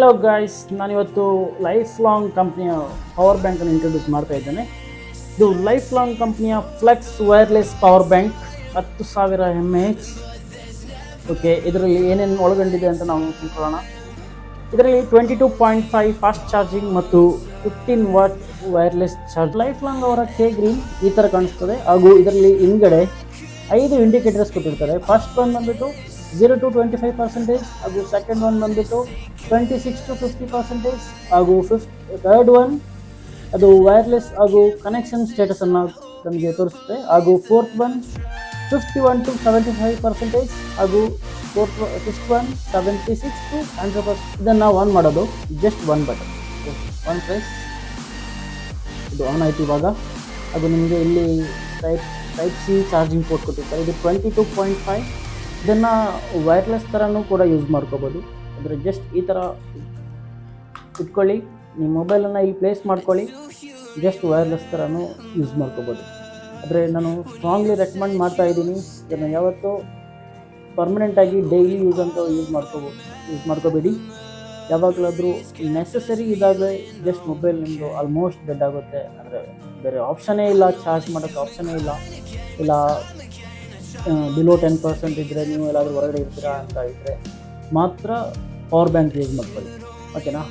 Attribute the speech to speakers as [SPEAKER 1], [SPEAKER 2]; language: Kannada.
[SPEAKER 1] ಹಲೋ ಗಾಯ್ಸ್, ನಾನಿವತ್ತು ಲೈಫ್ ಲಾಂಗ್ ಕಂಪ್ನಿಯ ಪವರ್ ಬ್ಯಾಂಕನ್ನು ಇಂಟ್ರೊಡ್ಯೂಸ್ ಮಾಡ್ತಾ ಇದ್ದೇನೆ. ಇದು ಲೈಫ್ ಲಾಂಗ್ ಕಂಪ್ನಿಯ flex wireless power bank 10,000 mAh. Okay, ಇದರಲ್ಲಿ ಏನೇನು ಒಳಗೊಂಡಿದೆ ಅಂತ ನಾವು ತಿಳ್ಕೊಳ್ಳೋಣ. ಇದರಲ್ಲಿ 22.5 ಫಾಸ್ಟ್ ಚಾರ್ಜಿಂಗ್ ಮತ್ತು 15 what wireless charge. Life long ಅವರ ಕೆ ಗ್ರೀನ್ ಈ ಥರ ಕಾಣಿಸ್ತದೆ, ಹಾಗೂ ಇದರಲ್ಲಿ ಹಿಂದ್ಗಡೆ 5 ಇಂಡಿಕೇಟರ್ಸ್ ಕೊಟ್ಟಿರ್ತಾರೆ. ಫಸ್ಟ್ ಒನ್ ಬಂದ್ಬಿಟ್ಟು 0 to 25%, ಹಾಗೂ ಸೆಕೆಂಡ್ ಒನ್ ಬಂದ್ಬಿಟ್ಟು 26 to 50%, ಹಾಗೂ ಥರ್ಡ್ ಒನ್ ಅದು ವೈರ್ಲೆಸ್ ಹಾಗೂ ಕನೆಕ್ಷನ್ ಸ್ಟೇಟಸನ್ನು ನಮಗೆ ತೋರಿಸುತ್ತೆ. ಹಾಗೂ ಫೋರ್ತ್ ಒನ್ 51 to 75%, ಹಾಗೂ ಫಿಫ್ತ್ ಒನ್ 76 to 100%. ಇದನ್ನು ಆನ್ ಮಾಡೋದು just one button, one press, ಇದು ಆನ್ ಆಯಿತು ಇವಾಗ. ಅದು ನಿಮಗೆ ಇಲ್ಲಿ ಟೈಪ್ ಸಿ ಚಾರ್ಜಿಂಗ್ ಪೋರ್ಟ್ ಕೊಟ್ಟಿರ್ತಾರೆ. ಇದು 22.5. ಇದನ್ನು ವೈರ್ಲೆಸ್ ಥರನೂ ಕೂಡ ಯೂಸ್ ಮಾಡ್ಕೋಬೋದು. ಅಂದರೆ ಜಸ್ಟ್ ಈ ಥರ ಇಟ್ಕೊಳ್ಳಿ, ನಿಮ್ಮ ಮೊಬೈಲನ್ನು ಇಲ್ಲಿ ಪ್ಲೇಸ್ ಮಾಡ್ಕೊಳ್ಳಿ, ಜಸ್ಟ್ ವೈರ್ಲೆಸ್ ಥರನೂ ಯೂಸ್ ಮಾಡ್ಕೋಬೋದು. ಆದರೆ ನಾನು ಸ್ಟ್ರಾಂಗ್ಲಿ ರೆಕಮೆಂಡ್ ಮಾಡ್ತಾ ಇದ್ದೀನಿ, ಇದನ್ನು ಯಾವತ್ತೂ ಪರ್ಮನೆಂಟಾಗಿ ಡೈಲಿ ಯೂಸ್ ಅಂತ ಯೂಸ್ ಮಾಡ್ಕೋಬೇಡಿ. ಯಾವಾಗಲಾದರೂ ನೆಸಸರಿ ಇದ್ದಾಗಲೇ ಜಸ್ಟ್ ಮೊಬೈಲ್ ನಿಮ್ಮದು ಆಲ್ಮೋಸ್ಟ್ ಡೆಡ್ ಆಗುತ್ತೆ. ಅಂದರೆ ಬೇರೆ ಆಪ್ಷನ್ನೇ ಇಲ್ಲ, ಚಾರ್ಜ್ ಮಾಡೋಕ್ಕೆ ಆಪ್ಷನ್ನೇ ಇಲ್ಲ ಬಿಲೋ 10% ಇದ್ದರೆ, ನೀವು ಎಲ್ಲಾದರೂ ಹೊರಗಡೆ ಇರ್ತೀರಾ ಅಂತ ಇದ್ದರೆ ಮಾತ್ರ ಪವರ್ ಬ್ಯಾಂಕ್ ಯೂಸ್ ಮಾಡ್ಕೊಳ್ಳಿ. ಓಕೆನಾ?